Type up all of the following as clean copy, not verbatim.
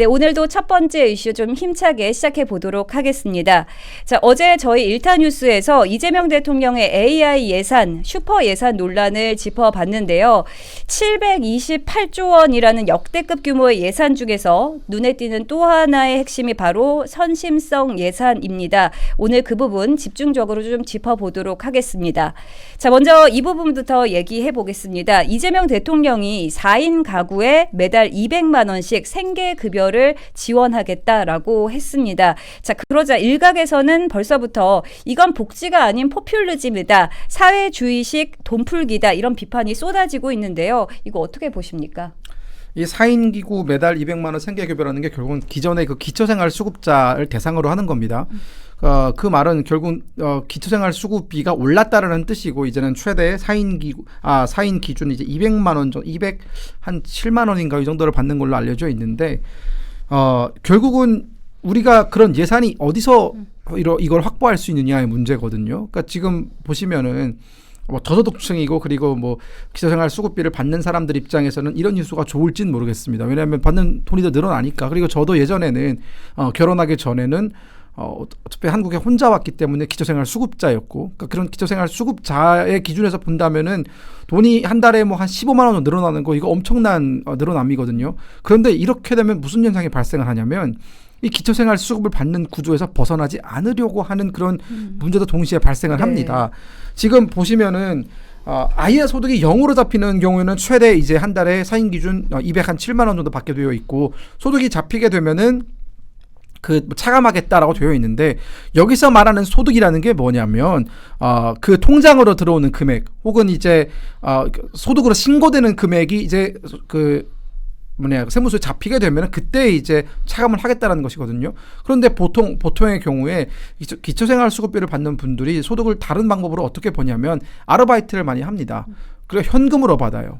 네, 오늘도 첫 번째 이슈 좀 힘차게 시작해 보도록 하겠습니다. 자, 어제 저희 일타 뉴스에서 이재명 대통령의 AI 예산, 슈퍼 예산 논란을 짚어봤는데요. 728조 원이라는 역대급 규모의 예산 중에서 눈에 띄는 또 하나의 핵심이 바로 선심성 예산입니다. 오늘 그 부분 집중적으로 좀 짚어보도록 하겠습니다. 자, 먼저 이 부분부터 얘기해 보겠습니다. 이재명 대통령이 4인 가구에 매달 200만 원씩 생계급여 를 지원하겠다라고 했습니다. 자, 그러자 일각에서는 벌써부터 이건 복지가 아닌 포퓰리즘이다. 사회주의식 돈풀기다. 이런 비판이 쏟아지고 있는데요. 이거 어떻게 보십니까? 이 4인 기구 매달 200만 원 생계급여라는 게 결국은 기존의 그 기초생활수급자를 대상으로 하는 겁니다. 그 말은 결국 기초생활수급비가 올랐다라는 뜻이고 이제는 최대 4인 기준 이제 200만 원 정도, 207만 원인가 이 정도를 받는 걸로 알려져 있는데 결국은 우리가 그런 예산이 어디서 이걸 확보할 수 있느냐의 문제거든요. 그러니까 지금 보시면은 뭐 저소득층이고 그리고 뭐 기초생활 수급비를 받는 사람들 입장에서는 이런 뉴스가 좋을진 모르겠습니다. 왜냐하면 받는 돈이 더 늘어나니까. 그리고 저도 예전에는 결혼하기 전에는 어차피 한국에 혼자 왔기 때문에 기초생활 수급자였고, 그러니까 그런 기초생활 수급자의 기준에서 본다면은 돈이 한 달에 뭐 한 15만 원 정도 늘어나는 거, 이거 엄청난 늘어남이거든요. 그런데 이렇게 되면 무슨 현상이 발생을 하냐면 이 기초생활 수급을 받는 구조에서 벗어나지 않으려고 하는 그런 문제도 동시에 발생을 합니다. 지금 보시면은 아예 소득이 0으로 잡히는 경우에는 최대 이제 한 달에 4인 기준 207만 원 정도 받게 되어 있고, 소득이 잡히게 되면은 차감하겠다라고 되어 있는데, 여기서 말하는 소득이라는 게 뭐냐면 그 통장으로 들어오는 금액 혹은 이제 소득으로 신고되는 금액이 이제 세무서에 잡히게 되면 그때 이제 차감을 하겠다라는 것이거든요. 그런데 보통의 경우에 기초생활수급비를 받는 분들이 소득을 다른 방법으로 어떻게 버냐면 아르바이트를 많이 합니다. 그리고 현금으로 받아요.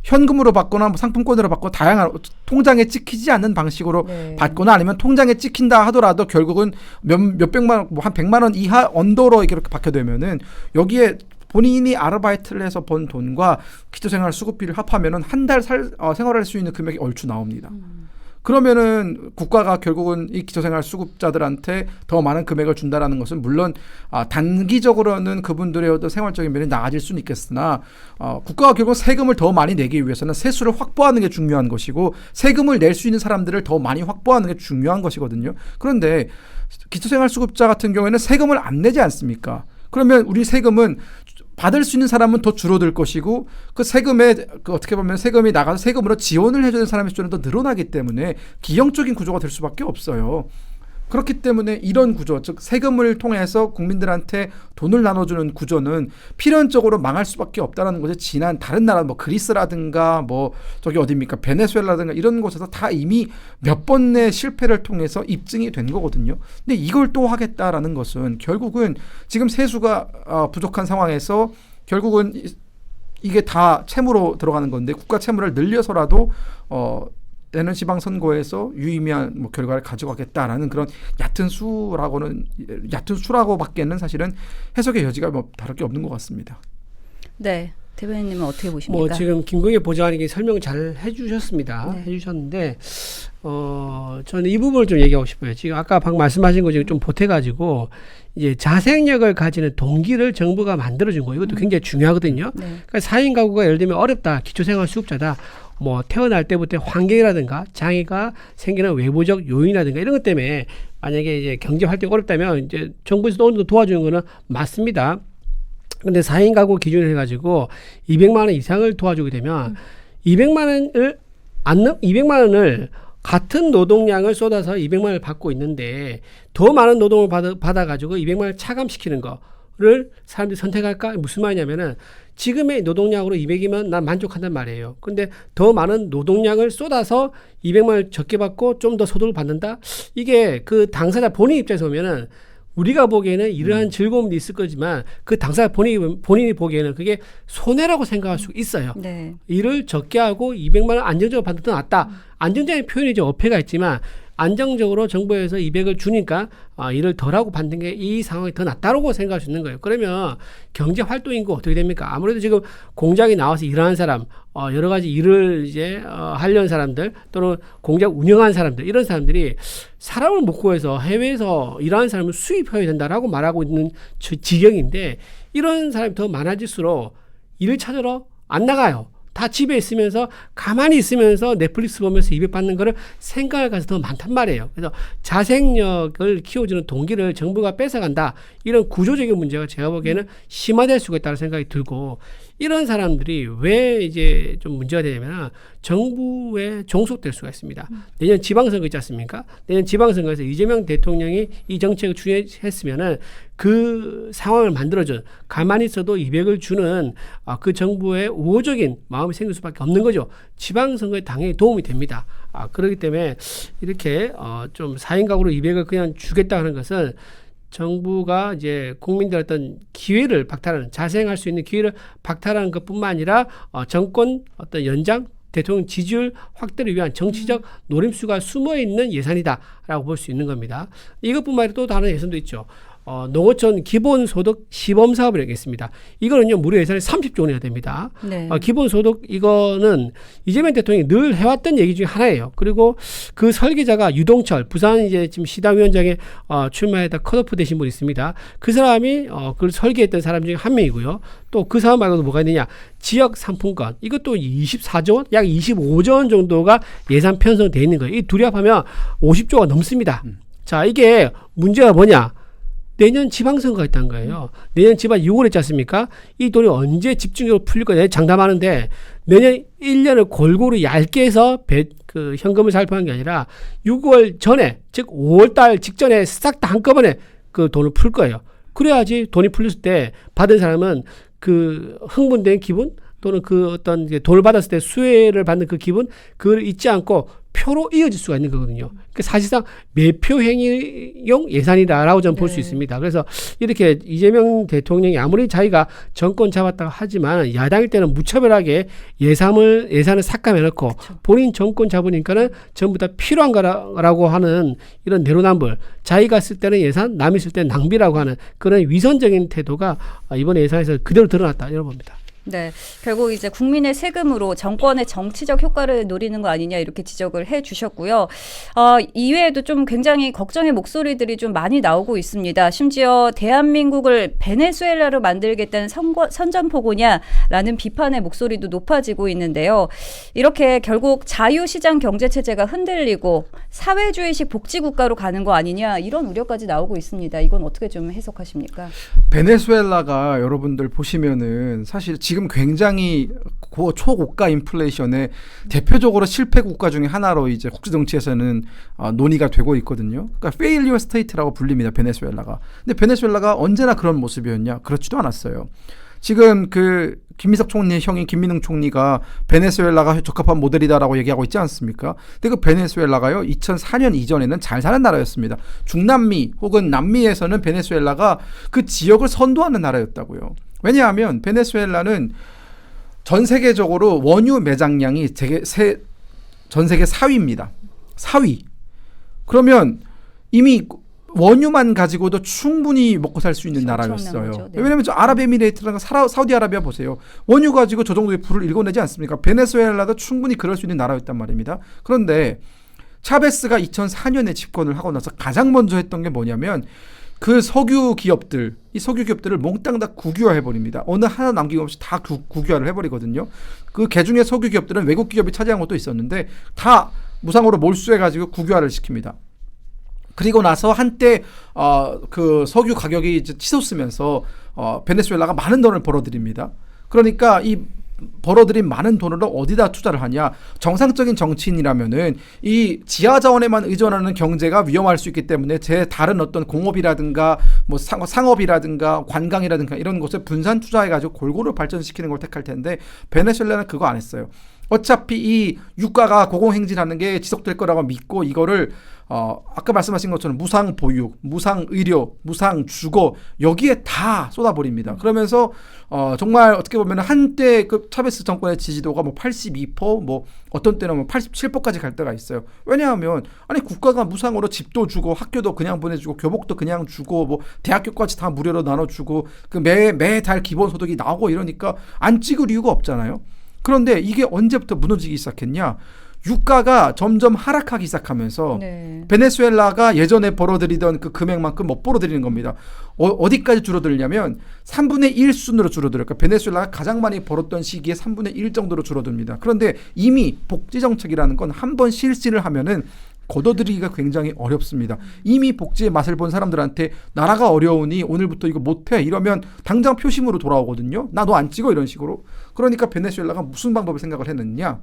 현금으로 받거나 뭐 상품권으로 받고 다양한 통장에 찍히지 않는 방식으로 받거나, 아니면 통장에 찍힌다 하더라도 결국은 몇백만 원, 뭐 한 100만 원 이하 언더로 이렇게 받게 되면은 여기에 본인이 아르바이트를 해서 번 돈과 기초생활 수급비를 합하면은 한 달 생활할 수 있는 금액이 얼추 나옵니다. 그러면은 국가가 결국은 이 기초생활 수급자들한테 더 많은 금액을 준다라는 것은 물론 단기적으로는 그분들의 어떤 생활적인 면이 나아질 수는 있겠으나 국가가 결국 세금을 더 많이 내기 위해서는 세수를 확보하는 게 중요한 것이고, 세금을 낼 수 있는 사람들을 더 많이 확보하는 게 중요한 것이거든요. 그런데 기초생활 수급자 같은 경우에는 세금을 안 내지 않습니까? 그러면 우리 세금은 받을 수 있는 사람은 더 줄어들 것이고, 그 세금에 어떻게 보면 세금이 나가서 세금으로 지원을 해주는 사람의 수준은 더 늘어나기 때문에 기형적인 구조가 될 수밖에 없어요. 그렇기 때문에 이런 구조, 즉 세금을 통해서 국민들한테 돈을 나눠주는 구조는 필연적으로 망할 수밖에 없다는 것이 지난 다른 나라, 뭐 그리스라든가 뭐 저기 어디입니까, 베네수엘라든가 이런 곳에서 다 이미 몇 번의 실패를 통해서 입증이 된 거거든요. 근데 이걸 또 하겠다라는 것은 결국은 지금 세수가 부족한 상황에서 결국은 이게 다 채무로 들어가는 건데, 국가 채무를 늘려서라도 내년 지방선거에서 유의미한 결과를 가져가겠다라는 그런 얕은 수라고밖에는 사실은 해석의 여지가 다를 게 없는 것 같습니다. 네, 대변인님은 어떻게 보십니까? 지금 김광일 보좌관이 설명 잘 해주셨습니다. 해주셨는데 저는 이 부분을 좀 얘기하고 싶어요. 지금 아까 방금 말씀하신 거 지금 좀 보태가지고 이제 자생력을 가지는 동기를 정부가 만들어준 거예요. 이것도 굉장히 중요하거든요. 그러니까 4인 가구가 예를 들면 어렵다, 기초생활수급자다, 뭐 태어날 때부터 환경이라든가 장애가 생기는 외부적 요인이라든가 이런 것 때문에 만약에 이제 경제 활동이 어렵다면 이제 정부에서 어느 정도 도와주는 거는 맞습니다. 근데 4인 가구 기준으로 해가지고 200만 원 이상을 도와주게 되면 200만 원을 같은 노동량을 쏟아서 200만 원을 받고 있는데 더 많은 노동을 받아가지고 200만 원을 차감시키는 거를 사람들이 선택할까? 무슨 말이냐면은 지금의 노동량으로 200이면 난 만족한단 말이에요. 근데 더 많은 노동량을 쏟아서 200만 원을 적게 받고 좀 더 소득을 받는다? 이게 그 당사자 본인 입장에서 보면은 우리가 보기에는 이러한 즐거움도 있을 거지만 그 당사자 본인이 보기에는 그게 손해라고 생각할 수 있어요. 일을 적게 하고 200만 원 안정적으로 받는 게 낫다. 안정적인 표현이 좀 어폐가 있지만 안정적으로 정부에서 200을 주니까 일을 덜하고 받는 게 이 상황이 더 낫다고 생각할 수 있는 거예요. 그러면 경제 활동인구 어떻게 됩니까? 아무래도 지금 공장에 나와서 일하는 사람, 여러 가지 일을 이제 하려는 사람들 또는 공장 운영하는 사람들 이런 사람들이 사람을 못 구해서 해외에서 일하는 사람을 수입해야 된다라고 말하고 있는 지경인데 이런 사람이 더 많아질수록 일을 찾으러 안 나가요. 다 집에 있으면서 가만히 있으면서 넷플릭스 보면서 200 받는 거를 생각할 가서 더 많단 말이에요. 그래서 자생력을 키워주는 동기를 정부가 뺏어간다. 이런 구조적인 문제가 제가 보기에는 심화될 수가 있다는 생각이 들고 이런 사람들이 왜 이제 좀 문제가 되냐면 정부에 종속될 수가 있습니다. 내년 지방선거 있지 않습니까? 내년 지방선거에서 이재명 대통령이 이 정책을 추진했으면은 그 상황을 만들어준 가만히 있어도 200을 주는 그 정부의 우호적인 마음이 생길 수밖에 없는 거죠. 지방선거에 당연히 도움이 됩니다. 그렇기 때문에 이렇게 좀 4인 가구로 200을 그냥 주겠다 하는 것은 정부가 이제 국민들 어떤 기회를 박탈하는 자생할 수 있는 기회를 박탈하는 것뿐만 아니라 정권 어떤 연장 대통령 지지율 확대를 위한 정치적 노림수가 숨어 있는 예산이다라고 볼 수 있는 겁니다. 이것뿐만 아니라 또 다른 예산도 있죠. 농어촌 기본소득 시범사업이라고 있습니다. 이거는요 무료 예산이 30조 원이나 됩니다. 네. 기본소득 이거는 이재명 대통령이 늘 해왔던 얘기 중에 하나예요. 그리고 그 설계자가 유동철 부산 이제 지금 시당위원장에 출마했다 컷오프 되신 분이 있습니다. 그 사람이 그걸 설계했던 사람 중에 한 명이고요. 또 그 사람 말고도 뭐가 있느냐 지역 상품권 이것도 24조 원 약 25조 원 정도가 예산 편성되어 있는 거예요. 이 둘이 합하면 50조가 넘습니다. 자 이게 문제가 뭐냐 내년 지방선거가 있다는 거예요. 내년 지방 6월 했지 않습니까? 이 돈이 언제 집중적으로 풀릴 거냐 장담하는데 내년 1년을 골고루 얇게 해서 그 현금을 살포하는 게 아니라 6월 전에 즉 5월달 직전에 싹 다 한꺼번에 그 돈을 풀 거예요. 그래야지 돈이 풀렸을 때 받은 사람은 그 흥분된 기분 또는 그 어떤 돈을 받았을 때 수혜를 받는 그 기분 그걸 잊지 않고 표로 이어질 수가 있는 거거든요. 그러니까 사실상 매표행위용 예산이다라고 저는 볼 수 있습니다. 그래서 이렇게 이재명 대통령이 아무리 자기가 정권 잡았다고 하지만 야당일 때는 무차별하게 예산을 삭감해놓고 그쵸. 본인 정권 잡으니까는 전부 다 필요한 거라고 하는 이런 내로남불 자기가 쓸 때는 예산 남이 쓸 때는 낭비라고 하는 그런 위선적인 태도가 이번 예산에서 그대로 드러났다 이런 겁니다. 네, 결국 이제 국민의 세금으로 정권의 정치적 효과를 노리는 거 아니냐 이렇게 지적을 해주셨고요. 이외에도 좀 굉장히 걱정의 목소리들이 좀 많이 나오고 있습니다. 심지어 대한민국을 베네수엘라로 만들겠다는 선전포고냐라는 비판의 목소리도 높아지고 있는데요. 이렇게 결국 자유시장 경제체제가 흔들리고 사회주의식 복지국가로 가는 거 아니냐 이런 우려까지 나오고 있습니다. 이건 어떻게 좀 해석하십니까? 베네수엘라가 여러분들 보시면은 사실 지금 굉장히 초고가 인플레이션의 대표적으로 실패 국가 중에 하나로 이제 국제 정치에서는 논의가 되고 있거든요. 그러니까 페일리어 스테이트라고 불립니다. 베네수엘라가. 근데 베네수엘라가 언제나 그런 모습이었냐? 그렇지도 않았어요. 지금 그 김민석 총리의 형인 김민웅 총리가 베네수엘라가 적합한 모델이다라고 얘기하고 있지 않습니까? 근데 그 베네수엘라가요 2004년 이전에는 잘 사는 나라였습니다. 중남미 혹은 남미에서는 베네수엘라가 그 지역을 선도하는 나라였다고요. 왜냐하면 베네수엘라는 전 세계적으로 원유 매장량이 전 세계 4위입니다. 4위. 그러면 이미 원유만 가지고도 충분히 먹고 살 수 있는 나라였어요. 네. 왜냐하면 저 아랍에미레이트라는 사우디아라비아 보세요. 원유 가지고 저 정도의 부를 일궈내지 않습니까? 베네수엘라도 충분히 그럴 수 있는 나라였단 말입니다. 그런데 차베스가 2004년에 집권을 하고 나서 가장 먼저 했던 게 뭐냐면 그 석유 기업들을 몽땅 다 국유화해버립니다. 어느 하나 남김없이 다 국유화를 해버리거든요. 그 개중의 석유 기업들은 외국 기업이 차지한 것도 있었는데 다 무상으로 몰수해가지고 국유화를 시킵니다. 그리고 나서 한때 그 석유 가격이 이제 치솟으면서 베네수엘라가 많은 돈을 벌어들입니다. 그러니까 이 벌어들인 많은 돈을 어디다 투자를 하냐? 정상적인 정치인이라면은 이 지하 자원에만 의존하는 경제가 위험할 수 있기 때문에 제 다른 어떤 공업이라든가 뭐 상업이라든가 관광이라든가 이런 곳에 분산 투자해가지고 골고루 발전시키는 걸 택할 텐데 베네수엘라는 그거 안 했어요. 어차피 이 유가가 고공행진하는 게 지속될 거라고 믿고 이거를 아까 말씀하신 것처럼 무상 보육, 무상 의료, 무상 주거 여기에 다 쏟아버립니다. 그러면서 정말 어떻게 보면 한때 그 차베스 정권의 지지도가 뭐 82%, 뭐 어떤 때는 뭐 87%까지 갈 때가 있어요. 왜냐하면 아니 국가가 무상으로 집도 주고 학교도 그냥 보내주고 교복도 그냥 주고 뭐 대학교까지 다 무료로 나눠주고 그 매달 기본소득이 나오고 이러니까 안 찍을 이유가 없잖아요. 그런데 이게 언제부터 무너지기 시작했냐? 유가가 점점 하락하기 시작하면서 네. 베네수엘라가 예전에 벌어들이던 그 금액만큼 못 벌어들이는 겁니다. 어디까지 줄어들냐면 3분의 1 수준으로 줄어들어요. 그러니까 베네수엘라가 가장 많이 벌었던 시기에 3분의 1 정도로 줄어듭니다. 그런데 이미 복지 정책이라는 건 한 번 실시를 하면은 걷어들이기가 굉장히 어렵습니다. 이미 복지의 맛을 본 사람들한테 나라가 어려우니 오늘부터 이거 못해 이러면 당장 표심으로 돌아오거든요. 나 너 안 찍어 이런 식으로. 그러니까 베네수엘라가 무슨 방법을 생각을 했느냐.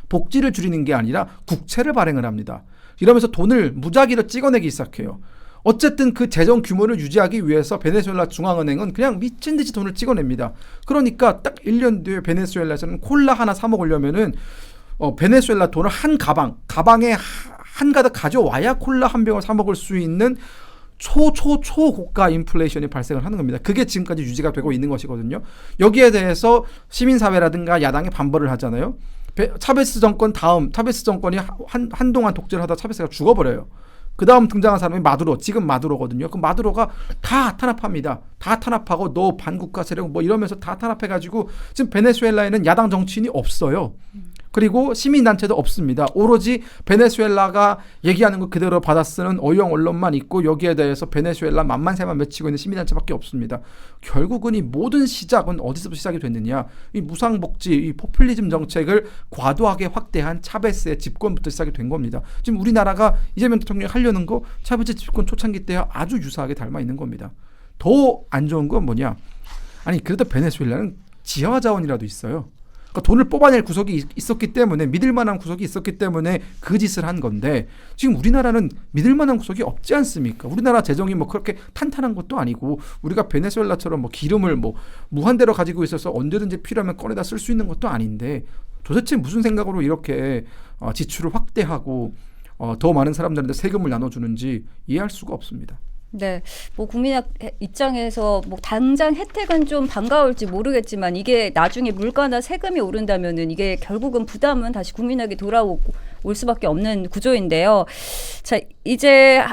복지를 줄이는 게 아니라 국채를 발행을 합니다. 이러면서 돈을 무작위로 찍어내기 시작해요. 어쨌든 그 재정 규모를 유지하기 위해서 베네수엘라 중앙은행은 그냥 미친 듯이 돈을 찍어냅니다. 그러니까 딱 1년 뒤에 베네수엘라에서는 콜라 하나 사 먹으려면은 베네수엘라 돈을 한 가방에 한가득 가져와야 콜라 한 병을 사 먹을 수 있는 초고가 인플레이션이 발생을 하는 겁니다. 그게 지금까지 유지가 되고 있는 것이거든요. 여기에 대해서 시민사회라든가 야당이 반발을 하잖아요. 차베스 정권이 한동안 독재를 하다 차베스가 죽어버려요. 그 다음 등장한 사람이 마두로, 지금 마두로거든요. 그 마두로가 다 탄압합니다. 다 탄압하고 너 반국가 세력 뭐 이러면서 다 탄압해가지고 지금 베네수엘라에는 야당 정치인이 없어요. 그리고 시민단체도 없습니다. 오로지 베네수엘라가 얘기하는 거 그대로 받아쓰는 어용 언론만 있고 여기에 대해서 베네수엘라 만만세만 맺히고 있는 시민단체밖에 없습니다. 결국은 이 모든 시작은 어디서부터 시작이 됐느냐. 이 무상복지, 이 포퓰리즘 정책을 과도하게 확대한 차베스의 집권부터 시작이 된 겁니다. 지금 우리나라가 이재명 대통령이 하려는 거 차베스 집권 초창기 때와 아주 유사하게 닮아 있는 겁니다. 더 안 좋은 건 뭐냐. 아니 그래도 베네수엘라는 지하 자원이라도 있어요. 그러니까 돈을 뽑아낼 구석이 있었기 때문에 믿을 만한 구석이 있었기 때문에 그 짓을 한 건데 지금 우리나라는 믿을 만한 구석이 없지 않습니까? 우리나라 재정이 뭐 그렇게 탄탄한 것도 아니고 우리가 베네수엘라처럼 뭐 기름을 뭐 무한대로 가지고 있어서 언제든지 필요하면 꺼내다 쓸 수 있는 것도 아닌데 도대체 무슨 생각으로 이렇게 지출을 확대하고 더 많은 사람들한테 세금을 나눠주는지 이해할 수가 없습니다. 네, 뭐 국민 입장에서 뭐 당장 혜택은 좀 반가울지 모르겠지만 이게 나중에 물가나 세금이 오른다면은 이게 결국은 부담은 다시 국민에게 돌아올 수밖에 없는 구조인데요. 자, 이제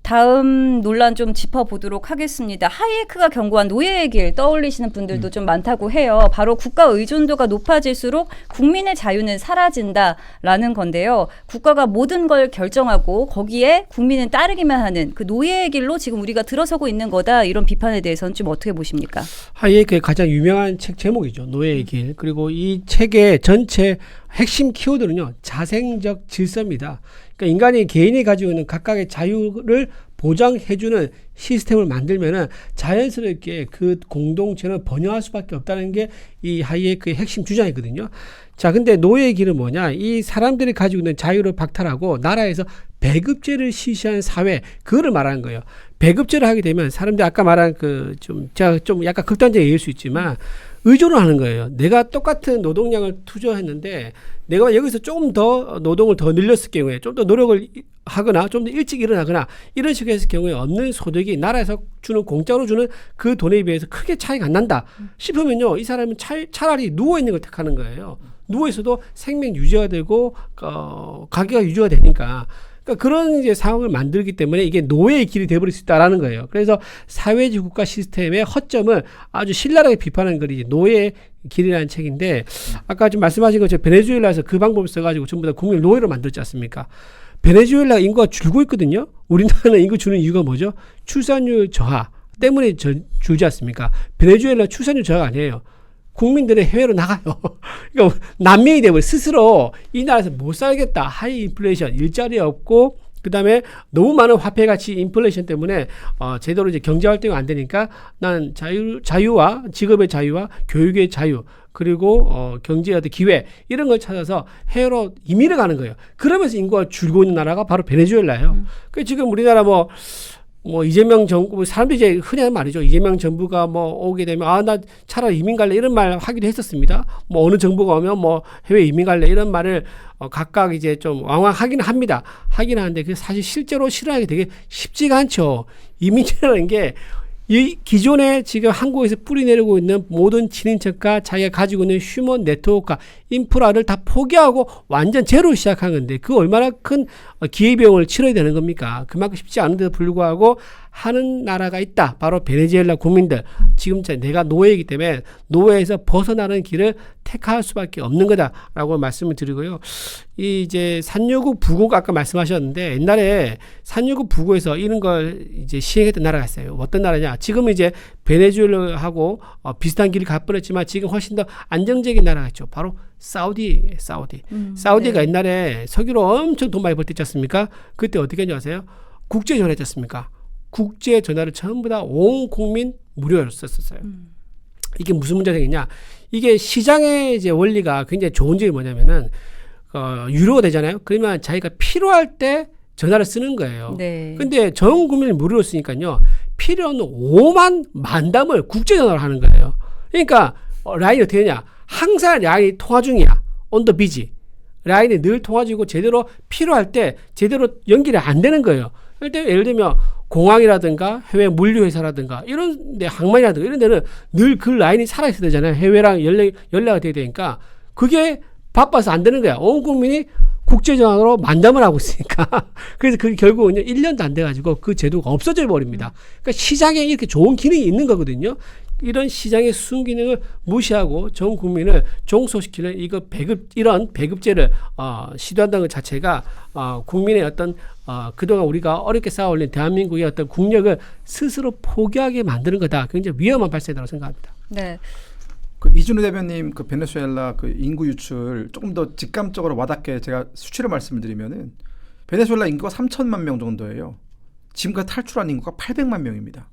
다음 논란 좀 짚어보도록 하겠습니다. 하이에크가 경고한 노예의 길 떠올리시는 분들도 좀 많다고 해요. 바로 국가 의존도가 높아질수록 국민의 자유는 사라진다라는 건데요. 국가가 모든 걸 결정하고 거기에 국민은 따르기만 하는 그 노예의 길로 지금 우리가 들어서고 있는 거다. 이런 비판에 대해서는 좀 어떻게 보십니까? 하이에크의 가장 유명한 책 제목이죠. 노예의 길. 그리고 이 책의 전체 핵심 키워드는요. 자생적 질서입니다. 그러니까 인간이 개인이 가지고 있는 각각의 자유를 보장해주는 시스템을 만들면은 자연스럽게 그 공동체는 번영할 수밖에 없다는 게 이 하이에크의 핵심 주장이거든요. 자, 근데 노예의 길은 뭐냐? 이 사람들이 가지고 있는 자유를 박탈하고 나라에서 배급제를 실시한 사회, 그거를 말하는 거예요. 배급제를 하게 되면 사람들이 아까 말한 제가 좀 약간 극단적인 얘기일 수 있지만 의존을 하는 거예요. 내가 똑같은 노동량을 투자했는데 내가 여기서 조금 더 노동을 더 늘렸을 경우에 좀 더 노력을 하거나 좀 더 일찍 일어나거나 이런 식으로 했을 경우에 얻는 소득이 나라에서 공짜로 주는 그 돈에 비해서 크게 차이가 안 난다 싶으면요. 이 사람은 차라리 누워있는 걸 택하는 거예요. 누워있어도 생명 유지가 되고 가게가 유지가 되니까. 그러니까 그런 이제 상황을 만들기 때문에 이게 노예의 길이 되어버릴 수 있다라는 거예요. 그래서 사회주의 국가 시스템의 허점을 아주 신랄하게 비판하는 글이 노예의 길이라는 책인데 아까 좀 말씀하신 것처럼 베네수엘라에서 그 방법을 써가지고 전부 다 국민을 노예로 만들지 않습니까? 베네수엘라 인구가 줄고 있거든요. 우리나라는 인구 주는 이유가 뭐죠? 출산율 저하 때문에 줄지 않습니까? 베네수엘라 출산율 저하가 아니에요. 국민들은 해외로 나가요. 그러니까 난민이 되고 스스로 이 나라에서 못 살겠다. 하이 인플레이션, 일자리 없고 그다음에 너무 많은 화폐 가치 인플레이션 때문에 제대로 이제 경제 활동이 안 되니까 난 자유와 직업의 자유와 교육의 자유 그리고 경제의 어떤 기회 이런 걸 찾아서 해외로 이민을 가는 거예요. 그러면서 인구가 줄고 있는 나라가 바로 베네수엘라예요. 그 지금 우리나라 뭐 이재명 정부 사람들이 이제 흔히 하는 말이죠. 이재명 정부가 뭐 오게 되면 나 차라리 이민 갈래 이런 말 하기도 했었습니다. 뭐 어느 정부가 오면 뭐 해외 이민 갈래 이런 말을 각각 이제 좀 왕왕하기는 합니다. 하긴 하는데 그 사실 실제로 실현하기 되게 쉽지가 않죠. 이민이라는 게 이 기존에 지금 한국에서 뿌리내리고 있는 모든 친인척과 자기가 가지고 있는 휴먼 네트워크와 인프라를 다 포기하고 완전 제로 시작한 건데 그 얼마나 큰 기회비용을 치러야 되는 겁니까? 그만큼 쉽지 않은데도 불구하고 하는 나라가 있다. 바로 베네수엘라 국민들. 지금 내가 노예이기 때문에 노예에서 벗어나는 길을 택할 수밖에 없는 거다라고 말씀을 드리고요. 이 이제 산유국 부국 아까 말씀하셨는데 옛날에 산유국 부국에서 이런 걸 이제 시행했던 나라가 있어요. 어떤 나라냐? 지금 이제 베네수엘라하고 비슷한 길을 갈 뻔했지만 지금 훨씬 더 안정적인 나라가 있죠. 바로 사우디. 사우디가 네. 옛날에 석유로 엄청 돈 많이 벌 때 있지 않습니까? 그때 어떻게 했는지 아세요? 국제 전화 했지 않습니까? 국제 전화를 전부 다 온 국민 무료로 썼었어요. 이게 무슨 문제가 되겠냐? 이게 시장의 이제 원리가 굉장히 좋은 점이 뭐냐면은 유료가 되잖아요. 그러면 자기가 필요할 때 전화를 쓰는 거예요. 네. 근데 전 국민을 무료로 쓰니까요. 필요 없는 5만 만담을 국제 전화로 하는 거예요. 그러니까 라인이 어떻게 되냐? 항상 라인이 통화 중이야. on the busy. 라인이 늘 통화 중이고 제대로 필요할 때 제대로 연결이 안 되는 거예요. 예를 들면 공항이라든가 해외 물류회사라든가 이런 데 항만이라든가 이런 데는 늘 그 라인이 살아있어야 되잖아요. 해외랑 연락이 돼야 되니까 그게 바빠서 안 되는 거야. 온 국민이 국제전화로 만담을 하고 있으니까. 그래서 그게 결국은 1년도 안 돼가지고 그 제도가 없어져 버립니다. 그러니까 시장에 이렇게 좋은 기능이 있는 거거든요. 이런 시장의 순기능을 무시하고 전 국민을 종소시키는 이런 배급제를 시도한다는 것 자체가 국민의 어떤 그동안 우리가 어렵게 쌓아올린 대한민국의 어떤 국력을 스스로 포기하게 만드는 거다. 굉장히 위험한 발상이라고 생각합니다. 네. 그 이준우 대변님 그 베네수엘라 그 인구 유출 조금 더 직감적으로 와닿게 제가 수치를 말씀드리면은 베네수엘라 인구가 3천만 명 정도예요. 지금까지 탈출한 인구가 800만 명입니다.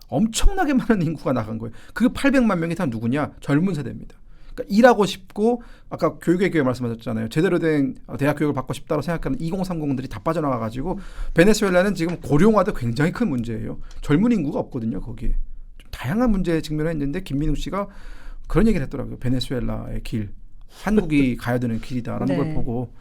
엄청나게 많은 인구가 나간 거예요. 그 800만 명이 다 누구냐? 젊은 세대입니다. 그러니까 일하고 싶고 아까 교육의 기회 말씀하셨잖아요. 제대로 된 대학 교육을 받고 싶다고 생각하는 2030들이 다 빠져나가가지고 베네수엘라는 지금 고령화도 굉장히 큰 문제예요. 젊은 인구가 없거든요. 거기에. 좀 다양한 문제에 직면을 했는데 김민욱 씨가 그런 얘기를 했더라고요. 베네수엘라의 길. 한국이 가야 되는 길이다라는 네. 걸 보고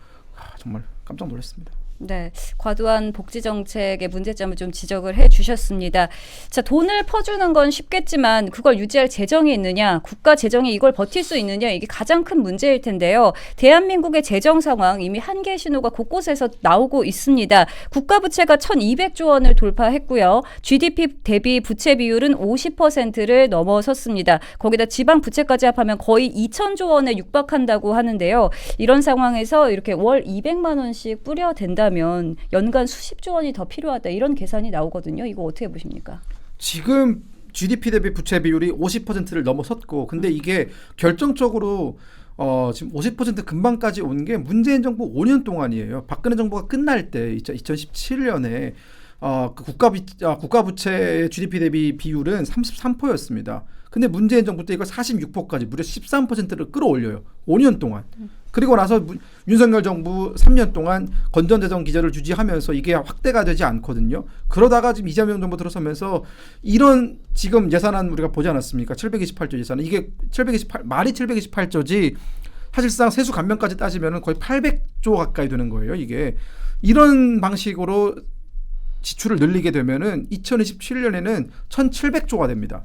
정말 깜짝 놀랐습니다. 네, 과도한 복지 정책의 문제점을 좀 지적을 해주셨습니다. 자, 돈을 퍼주는 건 쉽겠지만 그걸 유지할 재정이 있느냐, 국가 재정이 이걸 버틸 수 있느냐, 이게 가장 큰 문제일 텐데요. 대한민국의 재정 상황 이미 한계 신호가 곳곳에서 나오고 있습니다. 국가 부채가 1,200조 원을 돌파했고요. GDP 대비 부채 비율은 50%를 넘어섰습니다. 거기다 지방 부채까지 합하면 거의 2,000조 원에 육박한다고 하는데요. 이런 상황에서 이렇게 월 200만 원씩 뿌려댄다 면 연간 수십조 원이 더 필요하다 이런 계산이 나오거든요. 이거 어떻게 보십니까? 지금 GDP 대비 부채 비율이 50%를 넘어섰고 근데 이게 결정적으로 지금 50% 금방까지 온 게 문재인 정부 5년 동안이에요. 박근혜 정부가 끝날 때 2017년에 그 국가 부채의 GDP 대비 비율은 33%였습니다. 근데 문재인 정부 때 이걸 46%까지 무려 13%를 끌어올려요. 5년 동안. 그리고 나서 윤석열 정부 3년 동안 건전재정 기조를 유지하면서 이게 확대가 되지 않거든요. 그러다가 지금 이재명 정부 들어서면서 이런 지금 예산안 우리가 보지 않았습니까? 728조 예산은 이게 말이 728조지 사실상 세수 감면까지 따지면 거의 800조 가까이 되는 거예요. 이게 이런 방식으로 지출을 늘리게 되면은 2027년에는 1,700조가 됩니다.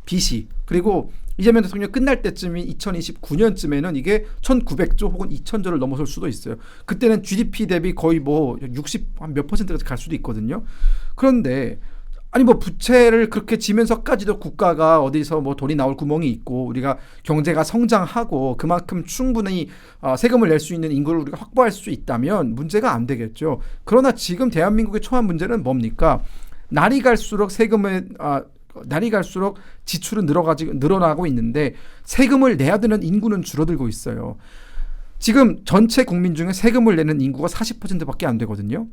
빚이. 그리고 이재명 대통령 끝날 때쯤인 2029년쯤에는 이게 1,900조 혹은 2,000조를 넘어설 수도 있어요. 그때는 GDP 대비 거의 뭐 60몇 %까지 갈 수도 있거든요. 그런데 아니 뭐 부채를 그렇게 지면서까지도 국가가 어디서 뭐 돈이 나올 구멍이 있고 우리가 경제가 성장하고 그만큼 충분히 세금을 낼 수 있는 인구를 우리가 확보할 수 있다면 문제가 안 되겠죠. 그러나 지금 대한민국의 초안 문제는 뭡니까? 날이 갈수록 지출은 늘어나고 있는데 세금을 내야 되는 인구는 줄어들고 있어요. 지금 전체 국민 중에 세금을 내는 인구가 40%밖에 안 되거든요.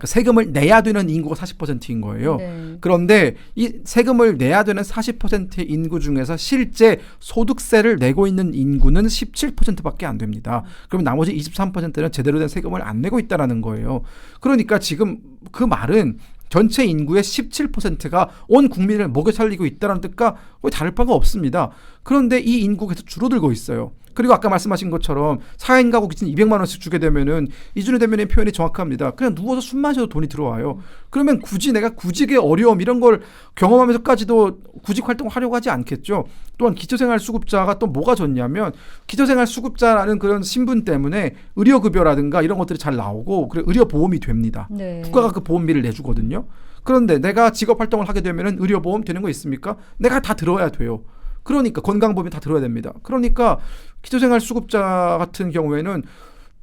세금을 내야 되는 인구가 40%인 거예요. 네. 그런데 이 세금을 내야 되는 40%의 인구 중에서 실제 소득세를 내고 있는 인구는 17%밖에 안 됩니다. 그럼 나머지 23%는 제대로 된 세금을 안 내고 있다는 거예요. 그러니까 지금 그 말은 전체 인구의 17%가 온 국민을 먹여 살리고 있다는 뜻과 거의 다를 바가 없습니다. 그런데 이 인구가 계속 줄어들고 있어요. 그리고 아까 말씀하신 것처럼 4인 가구 기준 200만 원씩 주게 되면은 이준우 대변인의 표현이 정확합니다. 그냥 누워서 숨 마셔도 돈이 들어와요. 그러면 굳이 내가 구직의 어려움 이런 걸 경험하면서까지도 구직 활동을 하려고 하지 않겠죠. 또한 기초생활수급자가 또 뭐가 좋냐면 기초생활수급자라는 그런 신분 때문에 의료급여라든가 이런 것들이 잘 나오고 그리고 의료보험이 됩니다. 네. 국가가 그 보험비를 내주거든요. 그런데 내가 직업활동을 하게 되면은 의료보험 되는 거 있습니까? 내가 다 들어야 돼요. 그러니까 건강보험이 다 들어야 됩니다. 그러니까 기초생활수급자 같은 경우에는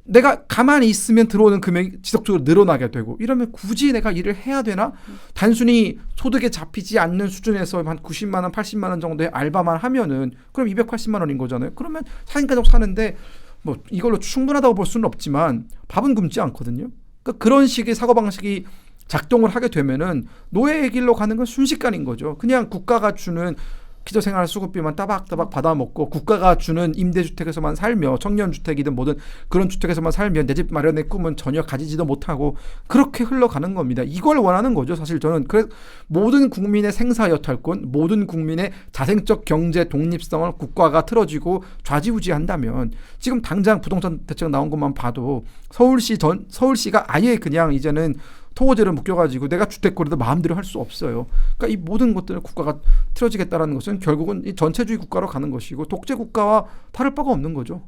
내가 가만히 있으면 들어오는 금액이 지속적으로 늘어나게 되고 이러면 굳이 내가 일을 해야 되나? 단순히 소득에 잡히지 않는 수준에서 한 90만 원, 80만 원 정도의 알바만 하면은 그럼 280만 원인 거잖아요. 그러면 4인 가족 사는데 뭐 이걸로 충분하다고 볼 수는 없지만 밥은 굶지 않거든요. 그러니까 그런 식의 사고방식이 작동을 하게 되면은 노예의 길로 가는 건 순식간인 거죠. 그냥 국가가 주는 기초생활 수급비만 따박따박 받아먹고 국가가 주는 임대주택에서만 살며 청년주택이든 뭐든 그런 주택에서만 살며 내 집 마련의 꿈은 전혀 가지지도 못하고 그렇게 흘러가는 겁니다. 이걸 원하는 거죠. 사실 저는 그래서 모든 국민의 생사여탈권, 모든 국민의 자생적 경제 독립성을 국가가 틀어쥐고 좌지우지한다면 지금 당장 부동산 대책 나온 것만 봐도 서울시가 아예 그냥 이제는 토호제를 묶여가지고 내가 주택거리도 마음대로 할 수 없어요. 그러니까 이 모든 것들을 국가가 틀어지겠다라는 것은 결국은 이 전체주의 국가로 가는 것이고 독재 국가와 다를 바가 없는 거죠.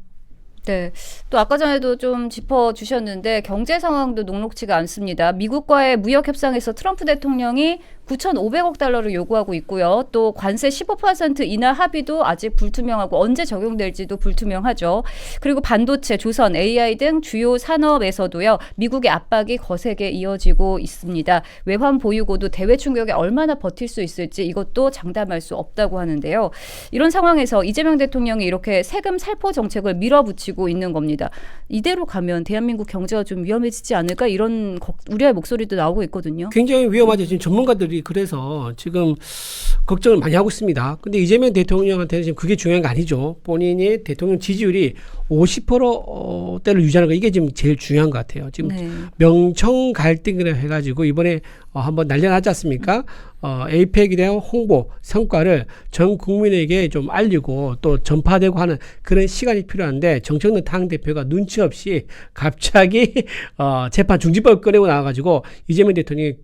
네. 또 아까 전에도 좀 짚어주셨는데 경제 상황도 녹록지가 않습니다. 미국과의 무역 협상에서 트럼프 대통령이 9,500억 달러를 요구하고 있고요. 또 관세 15% 인하 합의도 아직 불투명하고 언제 적용될지도 불투명하죠. 그리고 반도체, 조선, AI 등 주요 산업에서도요. 미국의 압박이 거세게 이어지고 있습니다. 외환 보유고도 대외 충격에 얼마나 버틸 수 있을지 이것도 장담할 수 없다고 하는데요. 이런 상황에서 이재명 대통령이 이렇게 세금 살포 정책을 밀어붙이고 있는 겁니다. 이대로 가면 대한민국 경제가 좀 위험해지지 않을까 이런 우려의 목소리도 나오고 있거든요. 굉장히 위험하죠. 지금 전문가들이 그래서 지금 걱정을 많이 하고 있습니다. 근데 이재명 대통령한테는 지금 그게 중요한 게 아니죠. 본인이 대통령 지지율이 50%대를 유지하는 거 이게 지금 제일 중요한 것 같아요. 지금 네. 명청 갈등이라 해가지고 이번에 한번 난리 났지 않습니까? 에이펙에 대한 홍보 성과를 전 국민에게 좀 알리고 또 전파되고 하는 그런 시간이 필요한데 정청래 당대표가 눈치 없이 갑자기 재판 중지법 꺼내고 나와가지고 이재명 대통령이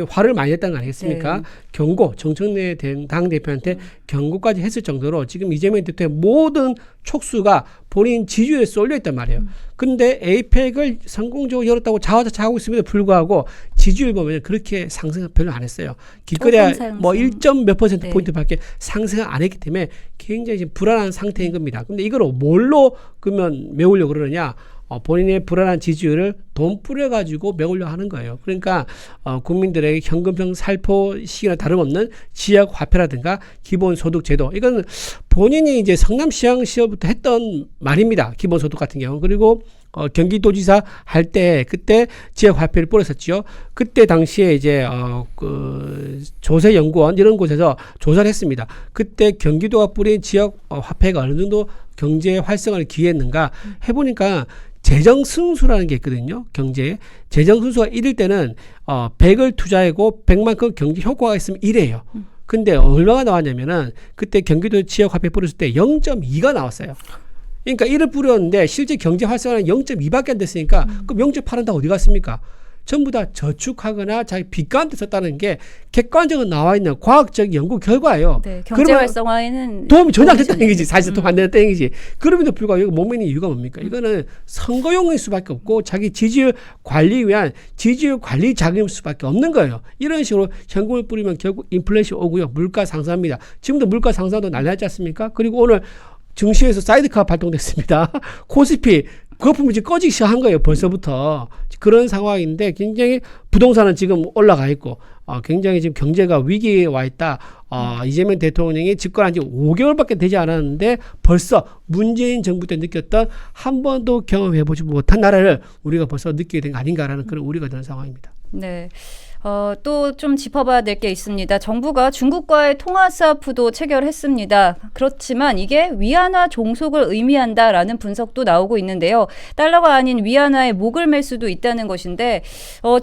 화를 많이 냈다는 거 아니겠습니까? 네. 경고 정청래 당대표한테 경고까지 했을 정도로 지금 이재명 대통령의 모든 촉수가 본인 지지율에 쏠려 있단 말이에요. 근데 에이펙을 성공적으로 열었다고 자화자찬하고 있음에도 불구하고 지지율 보면 그렇게 상승 별로 안 했어요. 길거리에 뭐 1점 몇 퍼센트 포인트밖에 상승을 안 했기 때문에 굉장히 지금 불안한 상태인 겁니다. 근데 이걸 뭘로 그러면 메우려고 그러느냐? 본인의 불안한 지지율을 돈 뿌려가지고 메우려 하는 거예요. 그러니까 국민들에게 현금성 살포 시기나 다름없는 지역 화폐라든가 기본소득제도 이건 본인이 이제 성남시장 시절부터 했던 말입니다. 기본소득 같은 경우. 그리고 경기도지사 할 때 그때 지역 화폐를 뿌렸었지요. 그때 당시에 이제 그 조세연구원 이런 곳에서 조사를 했습니다. 그때 경기도가 뿌린 지역 화폐가 어느 정도 경제 활성화를 기했는가 해보니까 재정승수라는 게 있거든요. 경제에. 재정승수가 1일 때는 100을 투자하고 100만큼 경제 효과가 있으면 1이에요. 근데 얼마가 나왔냐면은 그때 경기도 지역 화폐 뿌렸을 때 0.2가 나왔어요. 그러니까 1을 뿌렸는데 실제 경제 활성화는 0.2밖에 안 됐으니까 그럼 0.8은 다 어디 갔습니까? 전부 다 저축하거나 자기 빚가운데 썼다는 게 객관적으로 나와 있는 과학적 연구 결과예요. 네, 경제 활성화에는 도움이 전혀 안 됐다는 얘기지. 사실 도움 안 됐다는 얘기지. 그럼에도 불구하고 이거 못 믿는 이유가 뭡니까? 이거는 선거용일 수밖에 없고 자기 지지율 관리 위한 지지율 관리 자금일 수밖에 없는 거예요. 이런 식으로 현금을 뿌리면 결국 인플레이션 오고요. 물가 상승합니다. 지금도 물가 상승도 난리 났지 않습니까? 그리고 오늘 증시에서 사이드카 발동됐습니다. 코스피 거품이 이제 꺼지기 시작한 거예요. 벌써부터. 그런 상황인데 굉장히 부동산은 지금 올라가 있고 굉장히 지금 경제가 위기에 와 있다. 이재명 대통령이 집권한 지 5개월밖에 되지 않았는데 벌써 문재인 정부 때 느꼈던 한 번도 경험해보지 못한 나라를 우리가 벌써 느끼게 된 거 아닌가라는 그런 우려가 드는 상황입니다. 네. 또 좀 짚어봐야 될 게 있습니다. 정부가 중국과의 통화 스와프도 체결했습니다. 그렇지만 이게 위안화 종속을 의미한다라는 분석도 나오고 있는데요. 달러가 아닌 위안화에 목을 맬 수도 있다는 것인데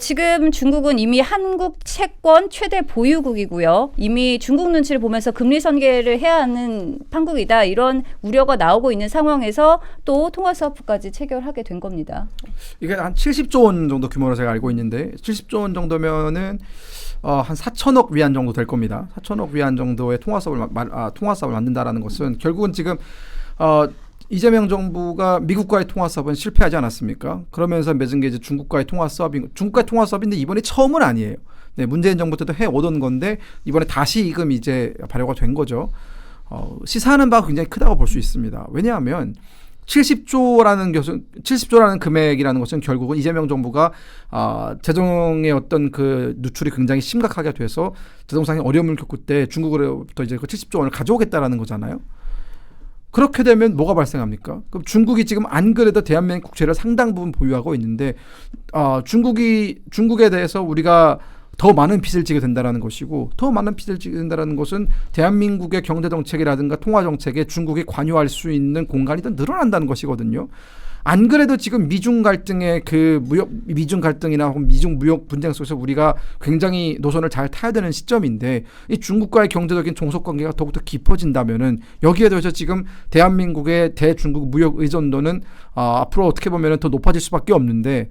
지금 중국은 이미 한국 채권 최대 보유국이고요. 이미 중국 눈치를 보면서 금리 선계를 해야 하는 판국이다. 이런 우려가 나오고 있는 상황에서 또 통화 스와프까지 체결하게 된 겁니다. 이게 한 70조 원 정도 규모로 제가 알고 있는데 70조 원 정도면은 한 4천억 위안 정도 될 겁니다. 4천억 위안 정도의 통화 수업을 만든다라는 것은 결국은 지금 이재명 정부가 미국과의 통화 수업은 실패하지 않았습니까? 그러면서 맺은 게 이제 중국과의 통화 수업인데 이번이 처음은 아니에요. 네, 문재인 정부 때도 해 오던 건데 이번에 다시 이금 이제 발효가 된 거죠. 시사하는 바가 굉장히 크다고 볼 수 있습니다. 왜냐하면 70조라는 금액이라는 것은 결국은 이재명 정부가 재정의 어떤 그 누출이 굉장히 심각하게 돼서 재정상의 어려움을 겪을 때 중국으로부터 이제 그 70조 원을 가져오겠다라는 거잖아요. 그렇게 되면 뭐가 발생합니까? 그럼 중국이 지금 안 그래도 대한민국 국채를 상당 부분 보유하고 있는데 중국에 대해서 우리가 더 많은 빚을 지게 된다는 것이고 더 많은 빚을 지게 된다는 것은 대한민국의 경제정책이라든가 통화정책에 중국이 관여할 수 있는 공간이 더 늘어난다는 것이거든요. 안 그래도 지금 미중 갈등의 미중 갈등이나 혹은 미중 무역 분쟁 속에서 우리가 굉장히 노선을 잘 타야 되는 시점인데 이 중국과의 경제적인 종속 관계가 더욱더 깊어진다면은 여기에 더해서 지금 대한민국의 대중국 무역 의존도는 앞으로 어떻게 보면은 더 높아질 수밖에 없는데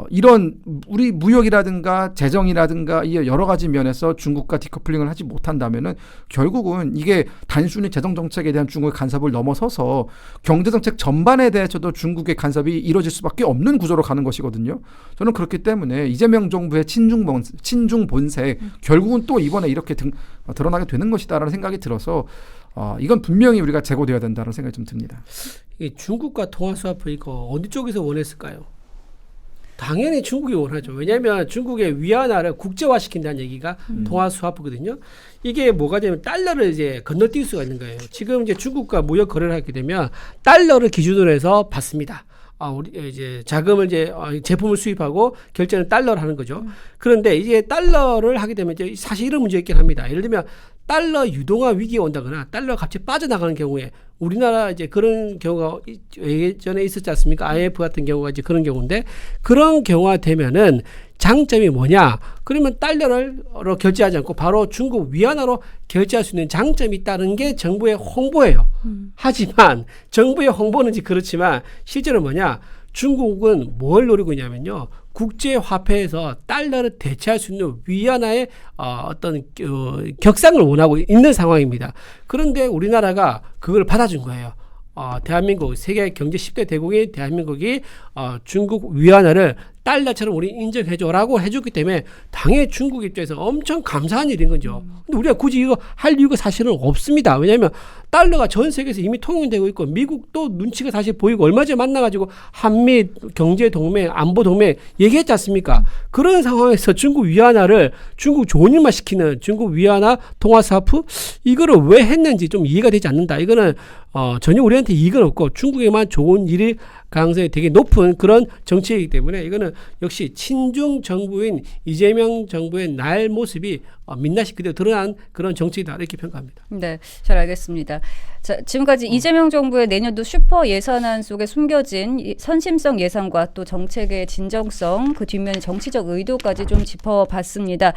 이런 우리 무역이라든가 재정이라든가 이 여러 가지 면에서 중국과 디커플링을 하지 못한다면은 결국은 이게 단순히 재정 정책에 대한 중국의 간섭을 넘어서서 경제 정책 전반에 대해서도 중국의 간섭이 이루어질 수밖에 없는 구조로 가는 것이거든요. 저는 그렇기 때문에 이재명 정부의 친중 본색 결국은 또 이번에 이렇게 드러나게 되는 것이다라는 생각이 들어서 이건 분명히 우리가 재고되어야 된다는 생각이 좀 듭니다. 이 중국과 통화 스와프 이거 어느 쪽에서 원했을까요? 당연히 중국이 원하죠. 왜냐하면 중국의 위안화를 국제화시킨다는 얘기가 통화 스와프거든요. 이게 뭐가 되면 달러를 이제 건너뛸 수가 있는 거예요. 지금 이제 중국과 무역 거래를 하게 되면 달러를 기준으로 해서 받습니다. 우리 이제 자금을 이제 제품을 수입하고 결제는 달러를 하는 거죠. 그런데 이제 달러를 하게 되면 이제 사실 이런 문제가 있긴 합니다. 예를 들면 달러 유동화 위기가 온다거나 달러가 갑자기 빠져나가는 경우에 우리나라 이제 그런 경우가 예전에 있었지 않습니까? IMF 같은 경우가 이제 그런 경우인데 그런 경우가 되면은 장점이 뭐냐? 그러면 달러로 결제하지 않고 바로 중국 위안화로 결제할 수 있는 장점이 있다는 게 정부의 홍보예요. 하지만 정부의 홍보는 그렇지만 실제로 뭐냐? 중국은 뭘 노리고 있냐면요. 국제화폐에서 달러를 대체할 수 있는 위안화의 어떤 격상을 원하고 있는 상황입니다. 그런데 우리나라가 그걸 받아준 거예요. 대한민국 세계 경제 10대 대국인 대한민국이 중국 위안화를 달러처럼 우리 인정해줘라고 해줬기 때문에 당연히 중국 입장에서 엄청 감사한 일인 거죠. 근데 우리가 굳이 이거 할 이유가 사실은 없습니다. 왜냐하면 달러가 전 세계에서 이미 통용되고 있고 미국도 눈치가 사실 보이고 얼마 전에 만나가지고 한미 경제동맹, 안보동맹 얘기했지 않습니까? 그런 상황에서 중국 위안화를 중국 좋은 일만 시키는 중국 위안화 통화 스와프 이거를 왜 했는지 좀 이해가 되지 않는다. 이거는 전혀 우리한테 이익은 없고 중국에만 좋은 일이 가능성이 되게 높은 그런 정책이기 때문에 이거는 역시 친중 정부인 이재명 정부의 날 모습이 민낯이 그대로 드러난 그런 정책이다 이렇게 평가합니다. 네, 잘 알겠습니다. 자, 지금까지 이재명 정부의 내년도 슈퍼 예산안 속에 숨겨진 선심성 예산과 또 정책의 진정성, 그 뒷면 정치적 의도까지 좀 짚어봤습니다.